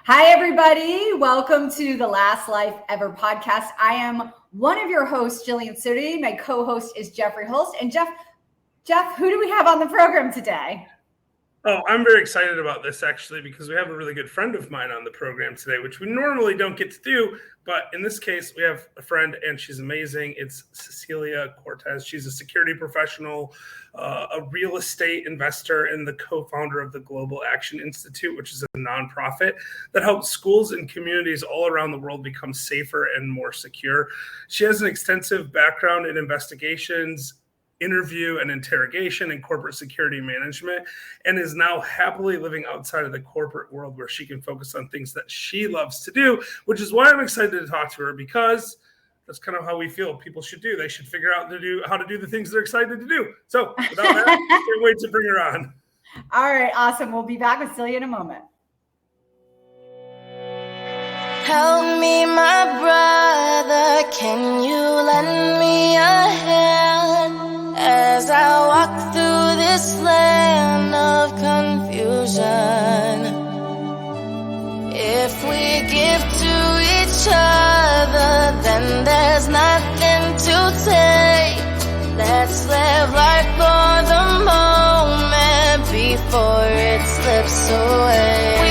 Hi, everybody. Welcome to the Last Life Ever podcast. I am one of your hosts, Jillian Sudi. My co-host is Jeffrey Holst. And Jeff, who do we have on the program today? Oh, I'm very excited about this, actually, because we have a really good friend of mine on the program today, which we normally don't get to do. But in this case, we have a friend, and she's amazing. It's Celia Cortez. She's a security professional, a real estate investor, and the co-founder of the Global Action Institute, which is a nonprofit that helps schools and communities all around the world become safer and more secure. She has an extensive background in investigations, interview and interrogation and corporate security management, and is now happily living outside of the corporate world where she can focus on things that she loves to do, which is why I'm excited to talk to her, because that's kind of how we feel people should do. They should figure out how to do the things they're excited to do. So without that, can't wait to bring her on. All right, awesome. We'll be back with Celia in a moment. Help me, my brother, can you lend me a hand as I walk through this land of confusion? If we give to each other, then there's nothing to take. Let's live life for the moment before it slips away.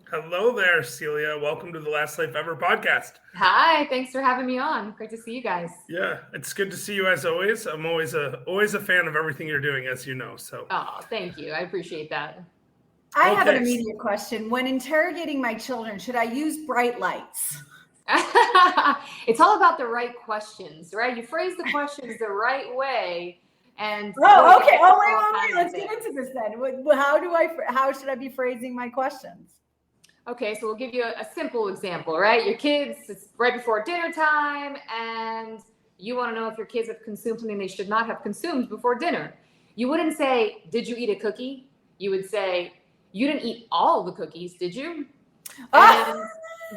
Hello there, Celia. Welcome to the Last Life Ever podcast. Hi, thanks for having me on. Great to see you guys. Yeah, it's good to see you as always. I'm always a fan of everything you're doing, as you know. So. Oh, thank you. I appreciate that. I have an immediate question. When interrogating my children, should I use bright lights? It's all about the right questions, right? You phrase the questions the right way. And okay. Wait. Let's get into this then. How should I be phrasing my questions? Okay, so we'll give you a simple example, right? Your kids, it's right before dinner time, and you want to know if your kids have consumed something they should not have consumed before dinner. You wouldn't say, "Did you eat a cookie?" You would say, "You didn't eat all the cookies, did you?" And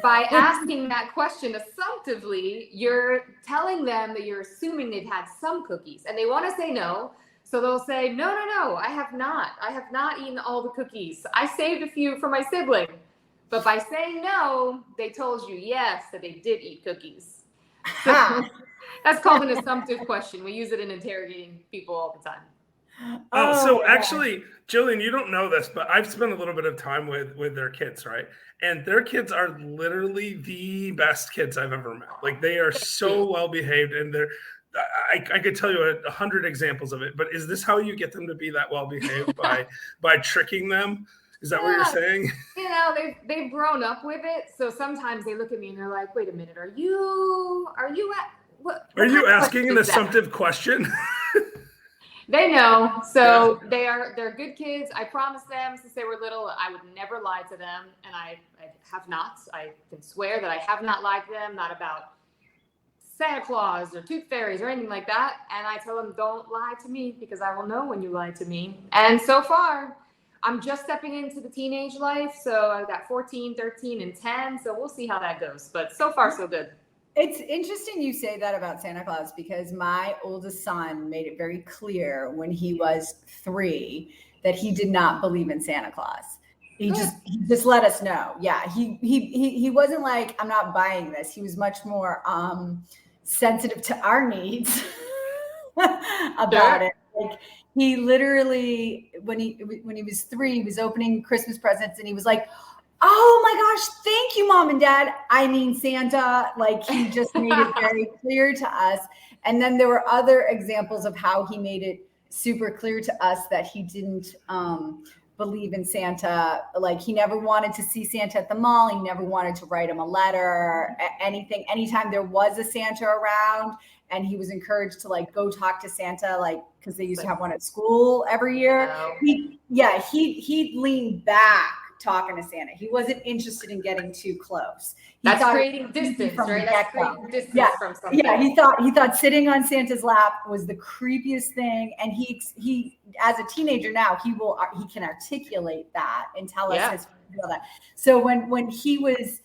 by asking that question assumptively, you're telling them that you're assuming they've had some cookies, and they want to say no. So they'll say, no, I have not eaten all the cookies. I saved a few for my sibling. But by saying no, they told you yes, that they did eat cookies. So that's called an assumptive question. We use it in interrogating people all the time. Actually, Jillian, you don't know this, but I've spent a little bit of time with their kids, right? And their kids are literally the best kids I've ever met. Like, they are so well behaved, and I could tell you 100 examples of it. But is this how you get them to be that well behaved? by tricking them? Is that what you're saying? You know, they've grown up with it. So sometimes they look at me and they're like, "Wait a minute, are you asking an assumptive question?" They know. So they're good kids. I promised them since they were little I would never lie to them, and I have not. I can swear that I have not lied to them, not about Santa Claus or tooth fairies or anything like that. And I tell them, don't lie to me, because I will know when you lie to me. And so far, I'm just stepping into the teenage life. So I've got 14, 13, and 10. So we'll see how that goes. But so far, so good. It's interesting you say that about Santa Claus, because my oldest son made it very clear when he was 3 that he did not believe in Santa Claus. He just let us know. Yeah, he wasn't like, I'm not buying this. He was much more sensitive to our needs about it. Like, he literally, when he was 3, he was opening Christmas presents, and he was like, "Oh my gosh, thank you, Mom and Dad. I mean Santa." Like, he just made it very clear to us. And then there were other examples of how he made it super clear to us that he didn't believe in Santa. Like, he never wanted to see Santa at the mall. He never wanted to write him a letter, anything. Anytime there was a Santa around, and he was encouraged to like go talk to Santa, like, because they used to have one at school every year. He'd lean back talking to Santa. He wasn't interested in getting too close. That's creating distance, right? That's creating distance from something. Yeah, he thought sitting on Santa's lap was the creepiest thing. And he as a teenager now, he can articulate that and tell us his feel that. So when he was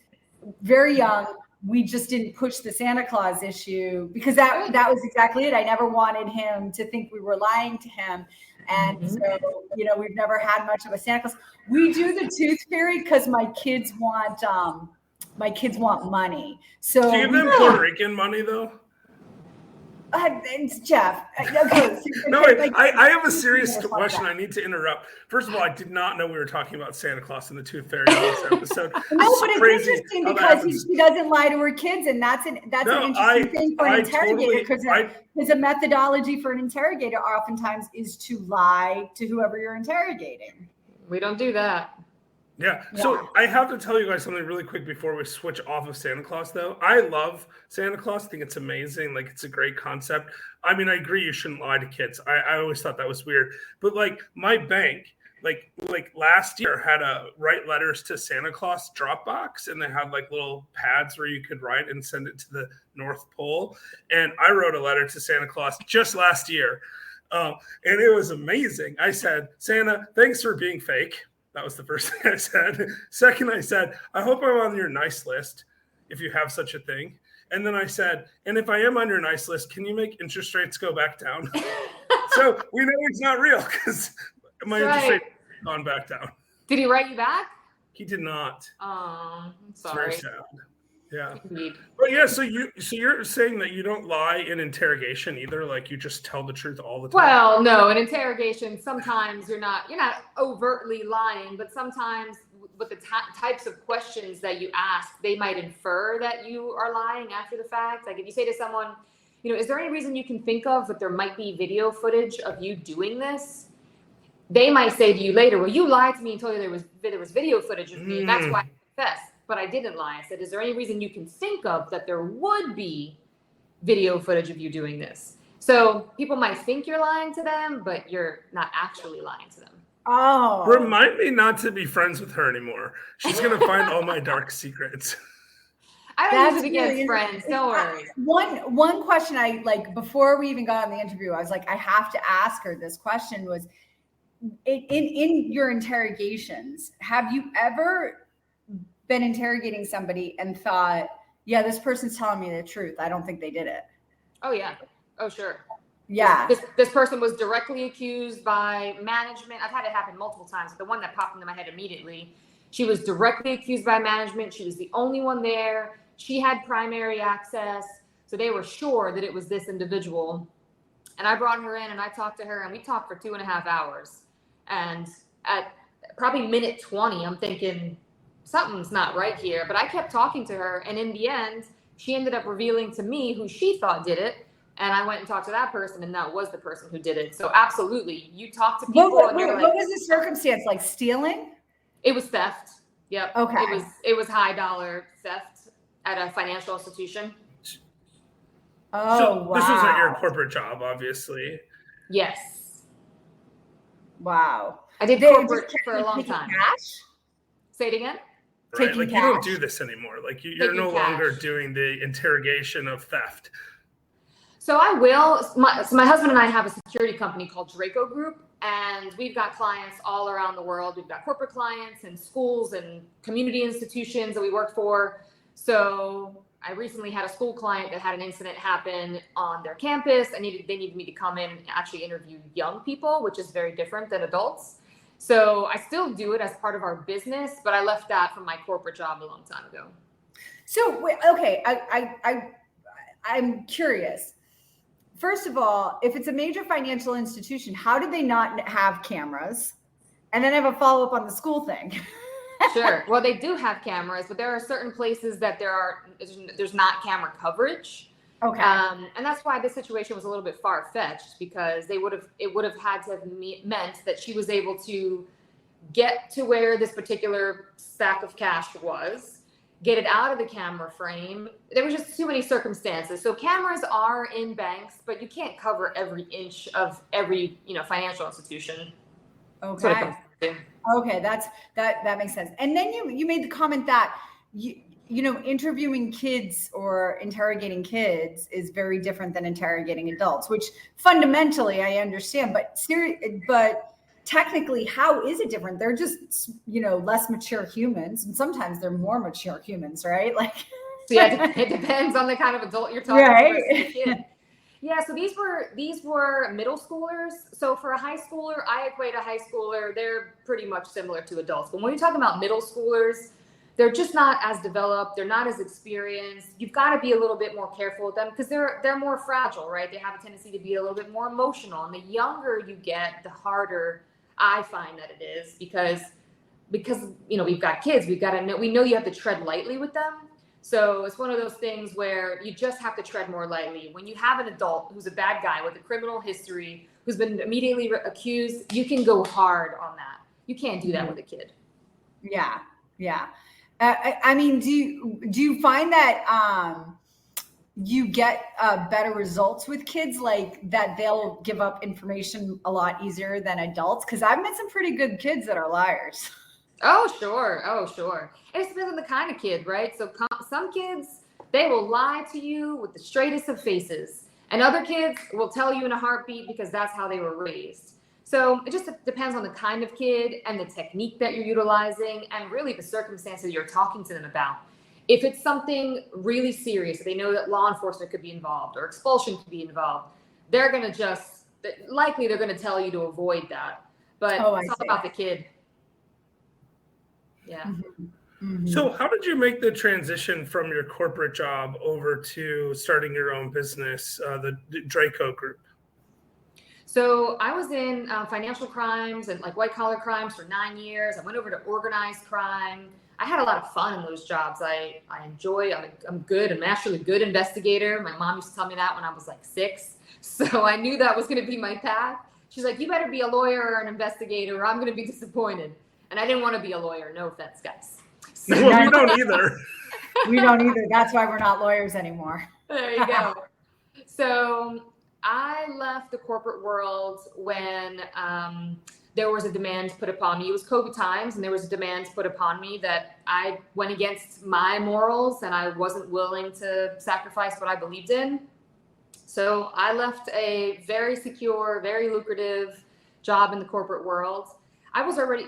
very young, we just didn't push the Santa Claus issue because that was exactly it. I never wanted him to think we were lying to him. And so, we've never had much of a Santa Claus. We do the Tooth Fairy because my kids want money. So do you give them Puerto Rican money though? It's Jeff. Okay, no, wait, I have a serious question. I need to interrupt. First of all, I did not know we were talking about Santa Claus and the Tooth Fairy in this episode. No, but it's interesting because she doesn't lie to her kids, and that's an interesting thing for an interrogator because a methodology for an interrogator oftentimes is to lie to whoever you're interrogating. We don't do that. Yeah. So I have to tell you guys something really quick before we switch off of Santa Claus, though. I love Santa Claus. I think it's amazing. Like, it's a great concept. I mean, I agree you shouldn't lie to kids. I always thought that was weird. But, like, my bank, like last year had a write letters to Santa Claus Dropbox, and they had, like, little pads where you could write and send it to the North Pole. And I wrote a letter to Santa Claus just last year. And it was amazing. I said, Santa, thanks for being fake. That was the first thing I said. Second, I said, I hope I'm on your nice list, if you have such a thing. And then I said, and if I am on your nice list, can you make interest rates go back down? So we know he's not real because my interest rate has gone back down. Did he write you back? He did not. Oh, I'm sorry. It's very sad. Yeah. Indeed. But yeah, so you're saying that you don't lie in interrogation either, like you just tell the truth all the time. Well, no, in interrogation, sometimes you're not overtly lying, but sometimes with the types of questions that you ask, they might infer that you are lying after the fact. Like if you say to someone, is there any reason you can think of that there might be video footage of you doing this? They might say to you later, well, you lied to me and told you there was video footage of me, and that's why I confessed. But I didn't lie. I said, is there any reason you can think of that there would be video footage of you doing this? So people might think you're lying to them, but you're not actually lying to them. Oh. Remind me not to be friends with her anymore. She's going to find all my dark secrets. I don't use it against friends. Don't worry. One question I before we even got on the interview, I was like, I have to ask her this question was, in your interrogations, have you ever been interrogating somebody and thought, yeah, this person's telling me the truth, I don't think they did it? Oh yeah. Oh sure. Yeah. This person was directly accused by management. I've had it happen multiple times. The one that popped into my head immediately, she was directly accused by management. She was the only one there. She had primary access, so they were sure that it was this individual. And I brought her in and I talked to her, and we talked for 2.5 hours. And at probably minute 20, I'm thinking, something's not right here. But I kept talking to her, and in the end, she ended up revealing to me who she thought did it. And I went and talked to that person, and that was the person who did it. So absolutely, you talk to people. What was the circumstance? Like stealing? It was theft. Yep. Okay. It was high dollar theft at a financial institution. Oh, so wow. This was at your corporate job, obviously. Yes. Wow. I did corporate for a long time. Cash? Say it again. Right. Like cash. You don't do this anymore. Like you're no longer doing the interrogation of theft. So I will. So my husband and I have a security company called Draco Group, and we've got clients all around the world. We've got corporate clients and schools and community institutions that we work for. So I recently had a school client that had an incident happen on their campus. They needed me to come in and actually interview young people, which is very different than adults. So I still do it as part of our business, but I left that from my corporate job a long time ago. So, okay, I'm curious. First of all, if it's a major financial institution, how did they not have cameras? And then I have a follow-up on the school thing. Sure. Well, they do have cameras, but there are certain places that there's not camera coverage. Okay. And that's why this situation was a little bit far-fetched, because it would have had to have meant that she was able to get to where this particular stack of cash was, get it out of the camera frame. There were just too many circumstances. So cameras are in banks, but you can't cover every inch of every financial institution. Okay. Okay, that makes sense. And then you made the comment that interviewing kids or interrogating kids is very different than interrogating adults, which fundamentally I understand, but technically, how is it different? They're just, less mature humans, and sometimes they're more mature humans, right? Like, so yeah, it depends on the kind of adult you're talking right? to versus a kid. Yeah, so these were middle schoolers. So for a high schooler, I equate a high schooler, they're pretty much similar to adults. But when you're talking about middle schoolers, they're just not as developed, they're not as experienced. You've got to be a little bit more careful with them because they're more fragile, right? They have a tendency to be a little bit more emotional. And the younger you get, the harder I find that it is because we've got kids, we know you have to tread lightly with them. So it's one of those things where you just have to tread more lightly. When you have an adult who's a bad guy with a criminal history, who's been immediately accused, you can go hard on that. You can't do that with a kid. Yeah. I mean, do you find that you get better results with kids, like that they'll give up information a lot easier than adults? Because I've met some pretty good kids that are liars. Oh, sure. It depends on the kind of kid, right? So some kids, they will lie to you with the straightest of faces. And other kids will tell you in a heartbeat because that's how they were raised. So it just depends on the kind of kid and the technique that you're utilizing and really the circumstances you're talking to them about. If it's something really serious, they know that law enforcement could be involved or expulsion could be involved, they're going to tell you to avoid that. But it's all about the kid. Yeah. Mm-hmm. So how did you make the transition from your corporate job over to starting your own business, the Draco Group? So I was in financial crimes and like white collar crimes for 9 years. I went over to organized crime. I had a lot of fun in those jobs. I enjoy, I'm good. I'm actually a good investigator. My mom used to tell me that when I was like 6. So I knew that was going to be my path. She's like, you better be a lawyer or an investigator or I'm going to be disappointed. And I didn't want to be a lawyer. No offense, guys. So, well, we don't either. We don't either. That's why we're not lawyers anymore. There you go. So I left the corporate world when there was a demand put upon me. It was COVID times, and there was a demand put upon me that I went against my morals, and I wasn't willing to sacrifice what I believed in. So I left a very secure, very lucrative job in the corporate world.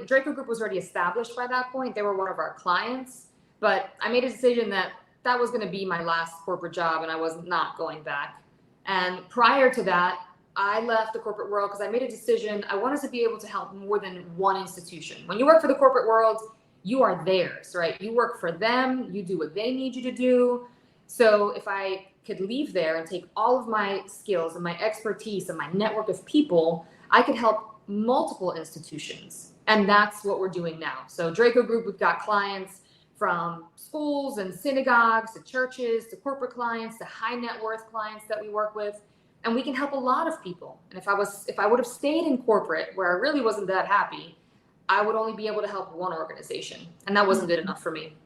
Draco Group was already established by that point. They were one of our clients, but I made a decision that was going to be my last corporate job, and I was not going back. And prior to that, I left the corporate world because I made a decision. I wanted to be able to help more than one institution. When you work for the corporate world, you are theirs, right? You work for them. You do what they need you to do. So if I could leave there and take all of my skills and my expertise and my network of people, I could help multiple institutions. And that's what we're doing now. So Draco Group, we've got clients from schools and synagogues to churches to corporate clients to high net worth clients that we work with. And we can help a lot of people. And if I would have stayed in corporate where I really wasn't that happy, I would only be able to help one organization. And that wasn't good enough for me.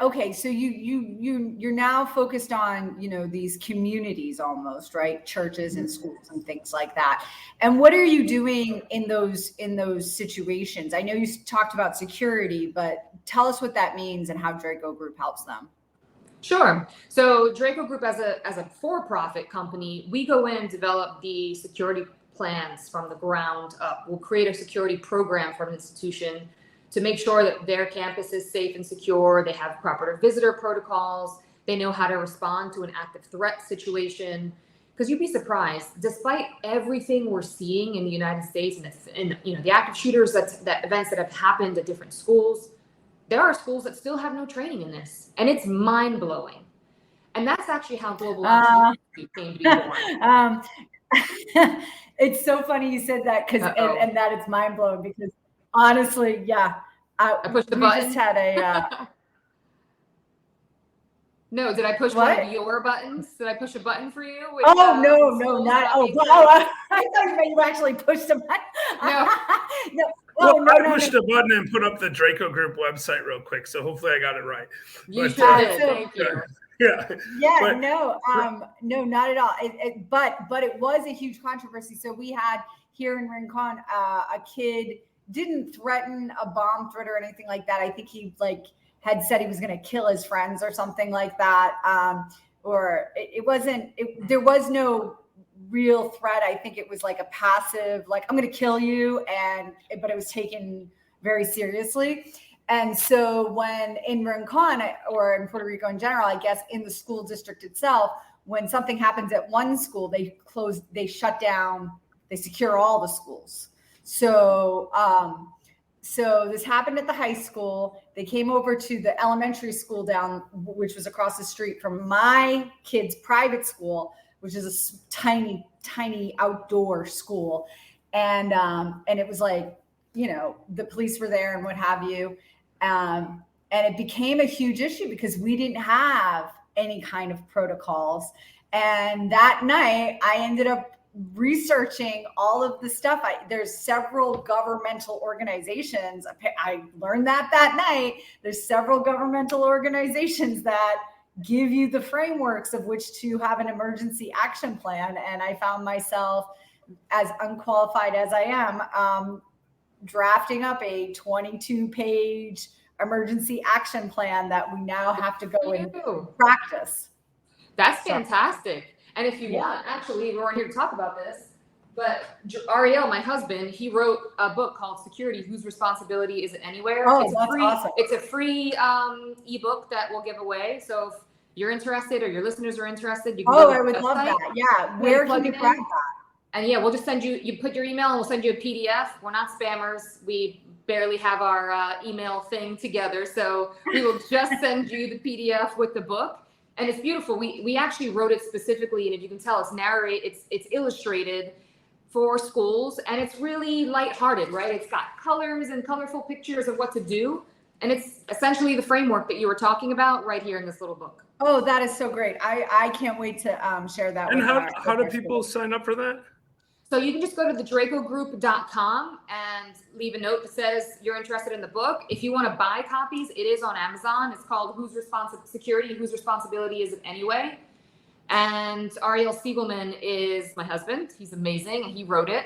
Okay, so you're now focused on these communities almost, right? Churches and schools and things like that. And what are you doing in those situations? I know you talked about security, but tell us what that means and how Draco Group helps them. Sure. So Draco Group as a for-profit company, we go in and develop the security plans from the ground up. We'll create a security program for an institution to make sure that their campus is safe and secure. They have proper visitor protocols. They know how to respond to an active threat situation. Because you'd be surprised, despite everything we're seeing in the United States and the active shooters, that events that have happened at different schools, there are schools that still have no training in this, and it's mind blowing. And that's actually how global came to be born. It's so funny you said that and that it's mind blowing because. Honestly, yeah. I pushed the button. We just had a. No, did I push one of your buttons? Did I push a button for you? With, no, not. I thought you actually pushed a button. No. No. I pushed a button and put up the Draco Group website real quick, so hopefully I got it right. You sure did. Thank you. Yeah. No, not at all. But it was a huge controversy. So here in Rincon, a kid didn't threaten a bomb threat or anything like that. I think he had said he was going to kill his friends or something like that. Or it wasn't, there was no real threat. I think it was like a passive, like, I'm going to kill you. But it was taken very seriously. And so when in Rincon, or in Puerto Rico in general, I guess in the school district itself, when something happens at one school, they shut down, they secure all the schools. So this happened at the high school. They came over to the elementary school down, which was across the street from my kids' private school, which is a tiny, tiny outdoor school. And it was like, the police were there and what have you. And it became a huge issue because we didn't have any kind of protocols. And that night I ended up researching all of the stuff. There's several governmental organizations. I learned that night. There's several governmental organizations that give you the frameworks of which to have an emergency action plan. And I found myself, as unqualified as I am, drafting up a 22-page emergency action plan that we now have to go and practice. That's fantastic. And if you want, actually, we weren't here to talk about this, but Ariel, my husband, he wrote a book called Security, Whose Responsibility Is It Anywhere? Oh, it's that's free, awesome. It's a free ebook that we'll give away. So if you're interested or your listeners are interested, you can I would love that. Yeah. Where can you grab that? And we'll just send you put your email and we'll send you a PDF. We're not spammers. We barely have our email thing together. So we will just send you the PDF with the book. And it's beautiful. We actually wrote it specifically. And if you can tell, it's illustrated for schools, and it's really lighthearted, right? It's got colors and colorful pictures of what to do. And it's essentially the framework that you were talking about right here in this little book. Oh, that is so great. I can't wait to share that. And how do people sign up for that? So you can just go to thedracogroup.com and leave a note that says you're interested in the book. If you want to buy copies, it is on Amazon. It's called Security, Whose Responsibility Is It Anyway? And Ariel Siegelman is my husband. He's amazing, and he wrote it.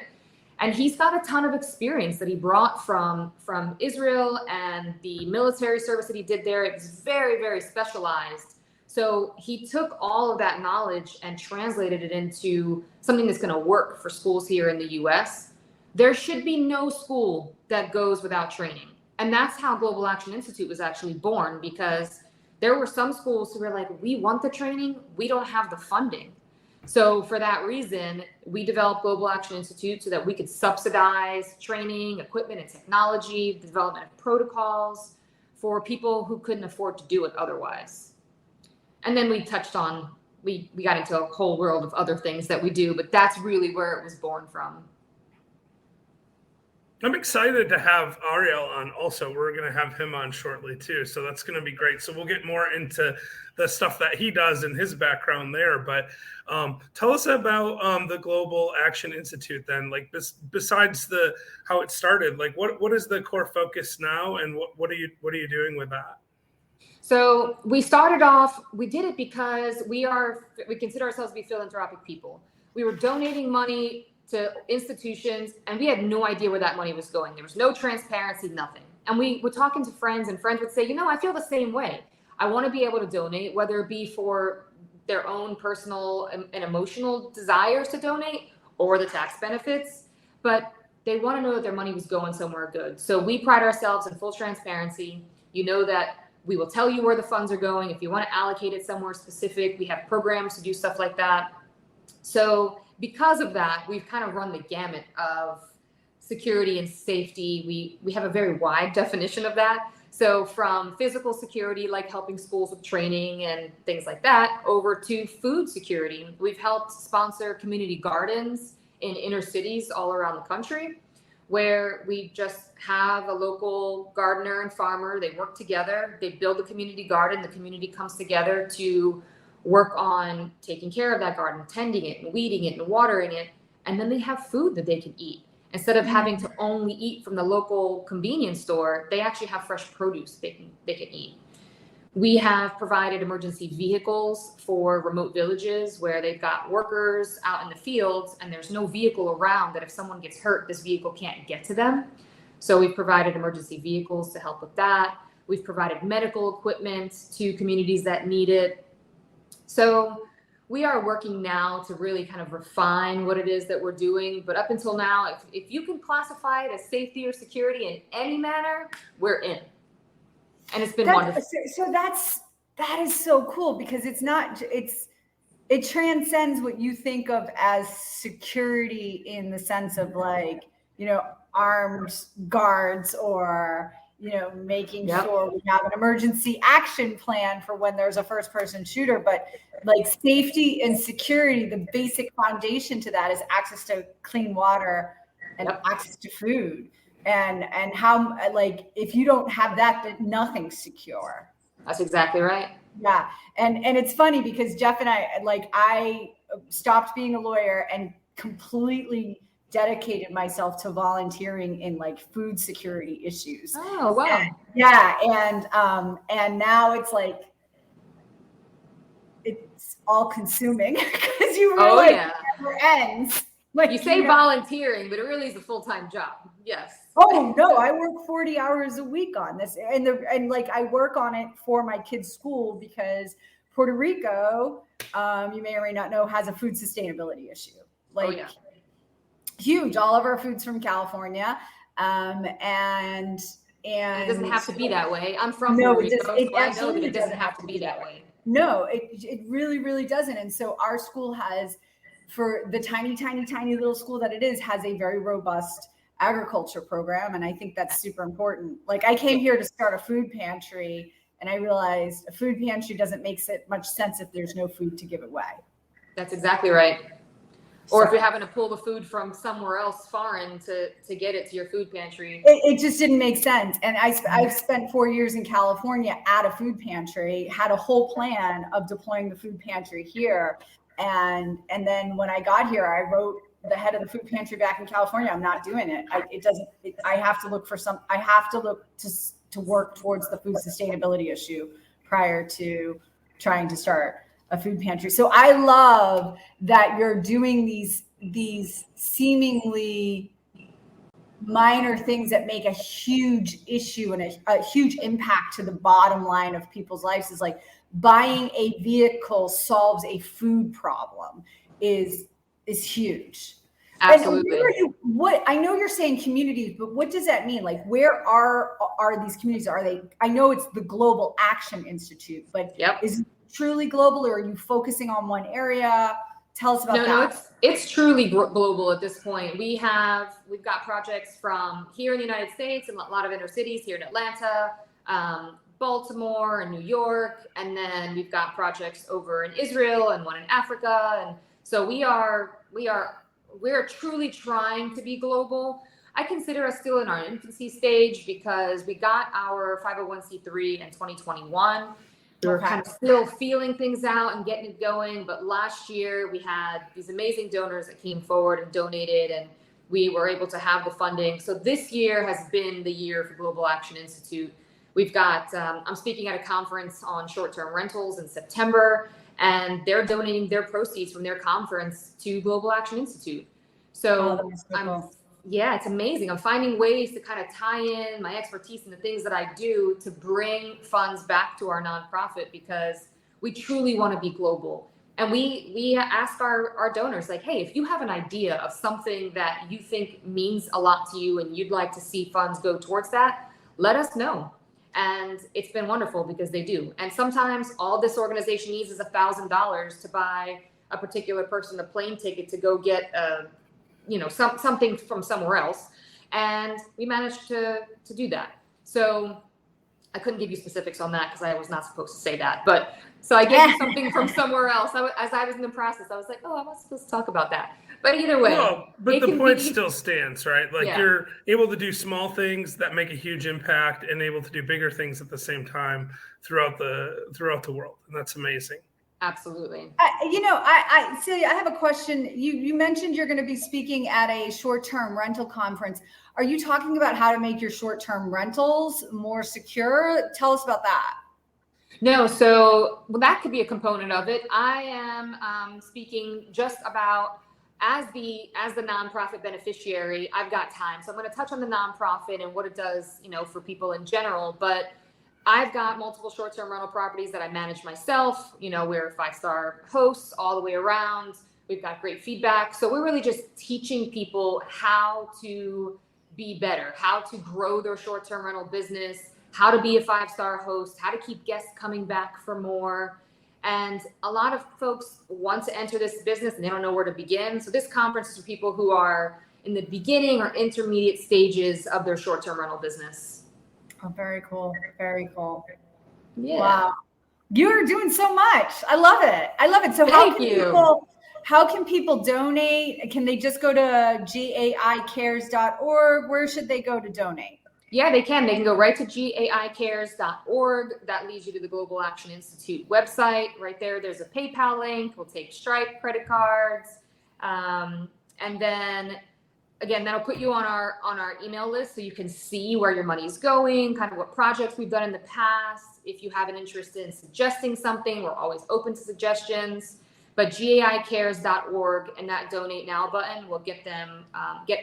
And he's got a ton of experience that he brought from Israel and the military service that he did there. It was very, very specialized. So he took all of that knowledge and translated it into something that's going to work for schools here in the US. There should be no school that goes without training. And that's how Global Action Institute was actually born, because there were some schools who were like, we want the training, we don't have the funding. So for that reason, we developed Global Action Institute so that we could subsidize training, equipment, and technology, the development of protocols for people who couldn't afford to do it otherwise. And then we touched on, we got into a whole world of other things that we do, but that's really where it was born from. I'm excited to have Ariel on also. We're going to have him on shortly too. So that's going to be great. So we'll get more into the stuff that he does and his background there. But tell us about the Global Action Institute then, like besides how it started, like what is the core focus now, and what are you doing with that? So we started off, we did it because we consider ourselves to be philanthropic people. We were donating money to institutions, and we had no idea where that money was going. There was no transparency, nothing. And we were talking to friends, and friends would say, I feel the same way. I want to be able to donate, whether it be for their own personal and emotional desires to donate or the tax benefits, but they want to know that their money was going somewhere good. So we pride ourselves in full transparency. That we will tell you where the funds are going. If you want to allocate it somewhere specific, we have programs to do stuff like that. So because of that, we've kind of run the gamut of security and safety. We have a very wide definition of that. So from physical security, like helping schools with training and things like that, over to food security. We've helped sponsor community gardens in inner cities all around the country, where we just have a local gardener and farmer. They work together. They build a community garden. The community comes together to work on taking care of that garden, tending it and weeding it and watering it. And then they have food that they can eat. Instead of having to only eat from the local convenience store, they actually have fresh produce they can eat. We have provided emergency vehicles for remote villages where they've got workers out in the fields and there's no vehicle around that if someone gets hurt, this vehicle can't get to them. So we've provided emergency vehicles to help with that. We've provided medical equipment to communities that need it. So we are working now to really kind of refine what it is that we're doing. But up until now, if you can classify it as safety or security in any manner, we're in. And it's been wonderful. So that is so cool, because it transcends what you think of as security in the sense of like, armed guards or, making sure we have an emergency action plan for when there's a first person shooter. But like safety and security, the basic foundation to that is access to clean water and access to food. And how, like, if you don't have that, then nothing's secure. That's exactly right. Yeah. And it's funny because Jeff and I stopped being a lawyer and completely dedicated myself to volunteering in like food security issues. Oh, wow. And now it's like, it's all consuming because you really it never ends. Like, you say volunteering, but it really is a full-time job. Yes. Oh no, I work 40 hours a week on this, and like I work on it for my kids' school because Puerto Rico, you may or may not know, has a food sustainability issue. Like huge. All of our food's from California, and it doesn't have to be that way. I'm from Puerto Rico, so I know that it doesn't have to be that way. No, it really, really doesn't. And so our school has, for the tiny, tiny, tiny little school that it is, has a very robust agriculture program. And I think that's super important. Like I came here to start a food pantry and I realized a food pantry doesn't make much sense if there's no food to give away. That's exactly right. Or if you're having to pull the food from somewhere else foreign to get it to your food pantry. It just didn't make sense. And I've spent 4 years in California at a food pantry, had a whole plan of deploying the food pantry here. And then when I got here, I wrote the head of the food pantry back in California, I'm not doing it. I have to look to work towards the food sustainability issue prior to trying to start a food pantry. So I love that you're doing these seemingly minor things that make a huge issue and a huge impact to the bottom line of people's lives. Is like buying a vehicle solves a food problem is huge. Absolutely. And what I know you're saying communities, but what does that mean? Like, where are these communities? Are they? I know it's the Global Action Institute, but is it truly global, or are you focusing on one area? Tell us about that. No, it's truly global at this point. We've got projects from here in the United States and a lot of inner cities here in Atlanta, Baltimore and New York, and then we've got projects over in Israel and one in Africa, and so we're truly trying to be global. I consider us still in our infancy stage because we got our 501c3 in 2021. We were kind of still feeling things out and getting it going, but last year we had these amazing donors that came forward and donated, and we were able to have the funding. So this year has been the year for Global Action Institute. We've got, I'm speaking at a conference on short-term rentals in September, and they're donating their proceeds from their conference to Global Action Institute. So it's amazing. I'm finding ways to kind of tie in my expertise and the things that I do to bring funds back to our nonprofit, because we truly want to be global. And we ask our donors, like, hey, if you have an idea of something that you think means a lot to you and you'd like to see funds go towards that, let us know. And it's been wonderful because they do. And sometimes all this organization needs is $1,000 to buy a particular person a plane ticket to go get something from somewhere else. And we managed to do that. So I couldn't give you specifics on that because I was not supposed to say that. But so I gave you something from somewhere else. As I was in the process, I was like, oh, I'm not supposed to talk about that. But either way. No, but the point still stands, right? Like you're able to do small things that make a huge impact and able to do bigger things at the same time throughout the world. And that's amazing. Absolutely. Celia, I have a question. You mentioned you're going to be speaking at a short-term rental conference. Are you talking about how to make your short-term rentals more secure? Tell us about that. No, so well, that could be a component of it. I am speaking just about as the nonprofit beneficiary. I've got time, so I'm going to touch on the nonprofit and what it does, for people in general. But I've got multiple short-term rental properties that I manage myself. We're 5-star hosts all the way around. We've got great feedback, so we're really just teaching people how to be better, how to grow their short-term rental business, how to be a 5-star host, how to keep guests coming back for more. And a lot of folks want to enter this business and they don't know where to begin. So this conference is for people who are in the beginning or intermediate stages of their short-term rental business. Oh, very cool. Very cool. Yeah. Wow. You're doing so much. I love it. So how can people donate? Can they just go to gaicares.org? Where should they go to donate? Yeah, they can. They can go right to gaicares.org. That leads you to the Global Action Institute website. Right there, there's a PayPal link. We'll take Stripe credit cards. And then, again, that'll put you on our email list so you can see where your money's going, kind of what projects we've done in the past. If you have an interest in suggesting something, we're always open to suggestions. But gaicares.org and that Donate Now button will get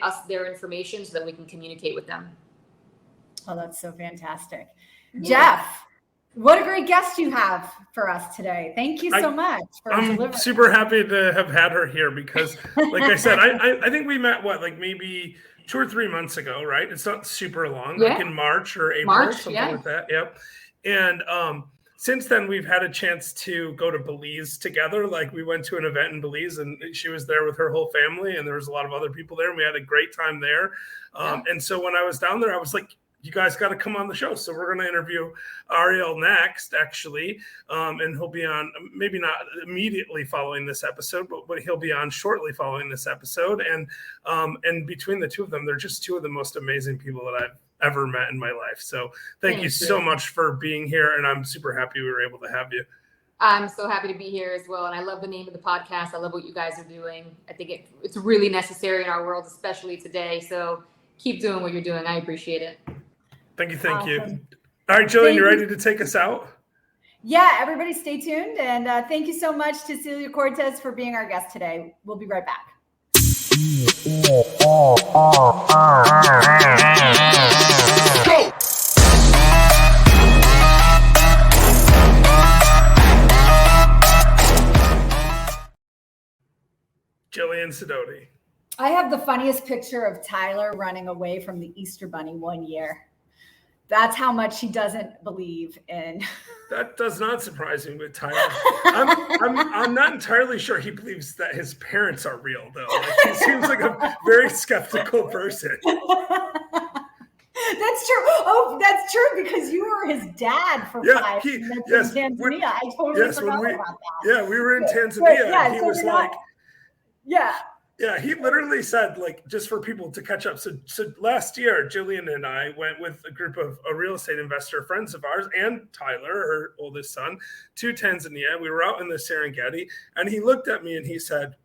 us their information so that we can communicate with them. Oh, that's so fantastic. Yeah. Jeff, what a great guest you have for us today. Thank you so much for delivering. I'm super happy to have had her here because, like I said, I think we met, maybe 2 or 3 months ago, right? It's not super long, like in March or April, something like that. Yep. And since then, we've had a chance to go to Belize together. Like we went to an event in Belize and she was there with her whole family and there was a lot of other people there and we had a great time there. And so when I was down there, I was like, you guys got to come on the show. So we're going to interview Ariel next, actually. And he'll be on, maybe not immediately following this episode, but he'll be on shortly following this episode. And between the two of them, they're just two of the most amazing people that I've ever met in my life. So thank you so much for being here. And I'm super happy we were able to have you. I'm so happy to be here as well. And I love the name of the podcast. I love what you guys are doing. I think it's really necessary in our world, especially today. So keep doing what you're doing. I appreciate it. Thank you. All right, Jillian, you ready to take us out? Yeah, everybody stay tuned. And thank you so much to Celia Cortez for being our guest today. We'll be right back. Go! Jillian Sidoti. I have the funniest picture of Tyler running away from the Easter Bunny one year. That's how much he doesn't believe in. That does not surprise me with Tyler. I'm not entirely sure he believes that his parents are real, though. Like, he seems like a very skeptical person. That's true. Oh, that's true because you were his dad for 5 minutes in Tanzania. I totally forgot about that. Yeah, we were in Tanzania. Yeah, and he was like, Yeah, he literally said, like, just for people to catch up. So last year, Jillian and I went with a group of real estate investor friends of ours and Tyler, her oldest son, to Tanzania. We were out in the Serengeti, and he looked at me and he said,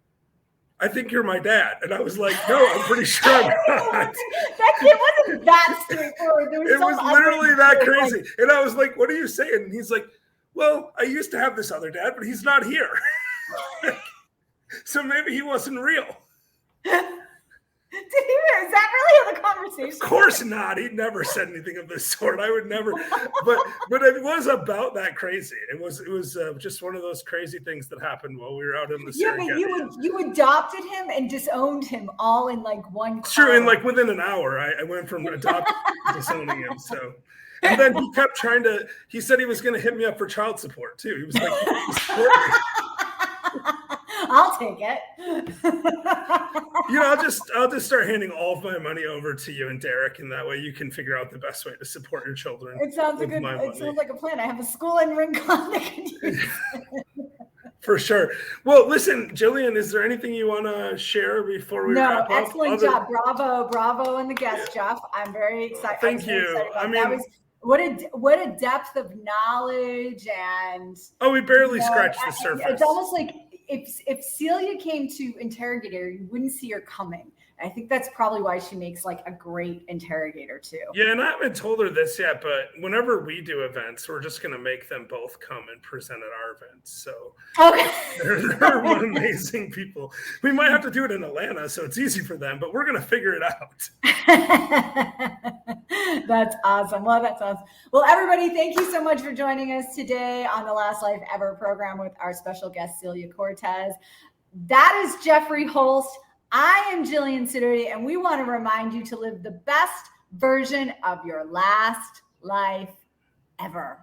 I think you're my dad. And I was like, no, I'm pretty sure I'm not. It wasn't that straightforward. It was literally that crazy. And I was like, what are you saying? And he's like, well, I used to have this other dad, but he's not here. So maybe he wasn't real. Is that really how the conversation? Of course not. He never said anything of this sort. I would never. But it was about that crazy. It was just one of those crazy things that happened while we were out in the Serengeti. Yeah, but you adopted him and disowned him all in like one. True, and like within an hour, I went from adopting to disowning him. So. And then he kept trying to. He said he was going to hit me up for child support too. He was like, I'll take it. I'll just start handing all of my money over to you and Derek, and that way you can figure out the best way to support your children. It sounds like a plan. I have a school in Rincon that can use it. For sure. Well, listen, Jillian, is there anything you want to share before we wrap up? No, excellent job. Bravo on the guest, Jeff. I'm very excited. Thank you. What a depth of knowledge and. Oh, we barely scratched the surface. It's almost like if Celia came to interrogate her, you wouldn't see her coming. I think that's probably why she makes like a great interrogator too. Yeah, and I haven't told her this yet, but whenever we do events, we're just going to make them both come and present at our events. So Okay. they're amazing people. We might have to do it in Atlanta, so it's easy for them, but we're going to figure it out. That's awesome. Well, that's awesome. Well, everybody, thank you so much for joining us today on the Last Life Ever program with our special guest, Celia Cortez. That is Jeffrey Holst. I am Jillian Sidoti, and we want to remind you to live the best version of your last life ever.